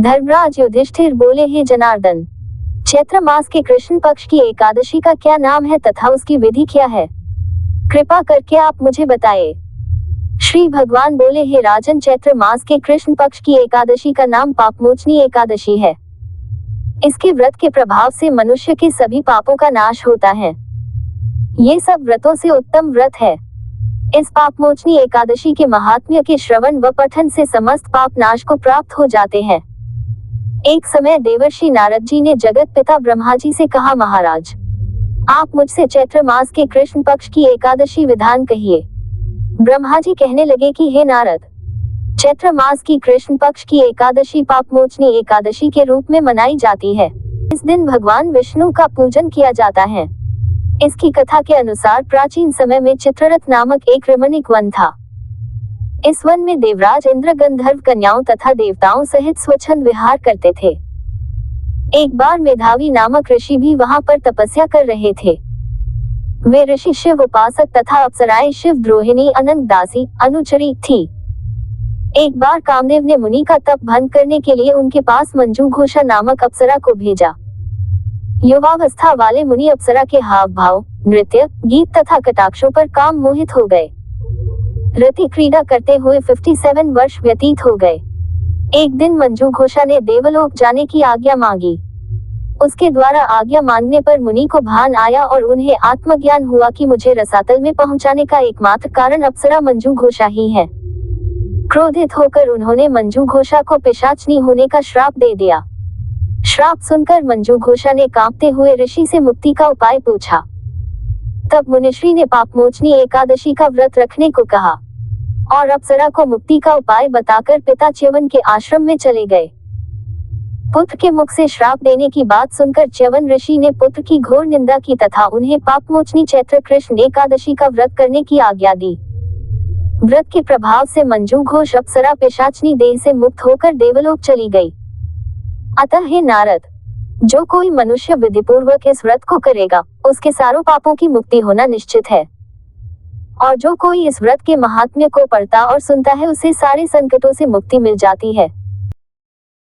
धर्मराज युधिष्ठिर बोले, हे जनार्दन, चैत्र मास के कृष्ण पक्ष की एकादशी का क्या नाम है तथा उसकी विधि क्या है? कृपा करके आप मुझे बताएं। श्री भगवान बोले, हे राजन, चैत्र मास के कृष्ण पक्ष की एकादशी का नाम पापमोचनी एकादशी है। इसके व्रत के प्रभाव से मनुष्य के सभी पापों का नाश होता है। ये सब व्रतों से उत्तम व्रत है। इस पापमोचनी एकादशी के महात्म्य के श्रवण व पठन से समस्त पाप नाश को प्राप्त हो जाते हैं। एक समय देवर्षि नारद जी ने जगत पिता ब्रह्मा जी से कहा, महाराज, आप मुझसे चैत्र मास के कृष्ण पक्ष की एकादशी विधान कहिए। ब्रह्मा जी कहने लगे कि हे नारद, चैत्र मास की कृष्ण पक्ष की एकादशी पापमोचनी एकादशी के रूप में मनाई जाती है। इस दिन भगवान विष्णु का पूजन किया जाता है। इसकी कथा के अनुसार प्राचीन समय में चित्ररथ नामक एक रमणीक वन था। इस वन में देवराज इंद्र गंधर्व कन्याओं तथा देवताओं सहित स्वच्छंद विहार करते थे। एक बार मेधावी नामक ऋषि भी वहां पर तपस्या कर रहे थे। वे ऋषि शिव उपासक तथा अप्सराएं शिव द्रोहिणी, अनंत दासी, अनुचरी थी। एक बार कामदेव ने मुनि का तप भंग करने के लिए उनके पास मंजू घोषा नामक अप्सरा को भेजा। युवावस्था वाले मुनि अप्सरा के हाव भाव, नृत्य, गीत तथा कटाक्षों पर काम मोहित हो गए। रति क्रीड़ा करते हुए 57 वर्ष व्यतीत हो गए। एक दिन मंजू घोषा ने देवलोक जाने की आज्ञा मांगी। उसके द्वारा आज्ञा मांगने पर मुनि को भान आया और उन्हें आत्मज्ञान हुआ कि मुझे रसातल में पहुंचाने का एकमात्र कारण अप्सरा मंजू घोषा ही है। क्रोधित होकर उन्होंने मंजू घोषा को पिशाचनी होने का श्राप दे दिया। श्राप सुनकर मंजू घोषा ने कांपते हुए ऋषि से मुक्ति का उपाय पूछा। तब मुनिश्री ने पापमोचनी एकादशी का व्रत रखने को कहा और अप्सरा को मुक्ति का उपाय बताकर पिता च्यवन के आश्रम में चले गए। पुत्र के मुख से श्राप देने की बात सुनकर च्यवन ऋषि ने पुत्र की घोर निंदा की तथा उन्हें पापमोचनी चैत्र कृष्ण एकादशी का व्रत करने की आज्ञा दी। व्रत के प्रभाव से मंजू घोष अप्सरा पिशाचनी देह से मुक्त होकर देवलोक चली गई। अतः हे नारद, जो कोई मनुष्य विधिपूर्वक इस व्रत को करेगा, उसके सारों पापों की मुक्ति होना निश्चित है। और जो कोई इस व्रत के महात्म्य को पढ़ता और सुनता है, उसे सारे संकटों से मुक्ति मिल जाती है।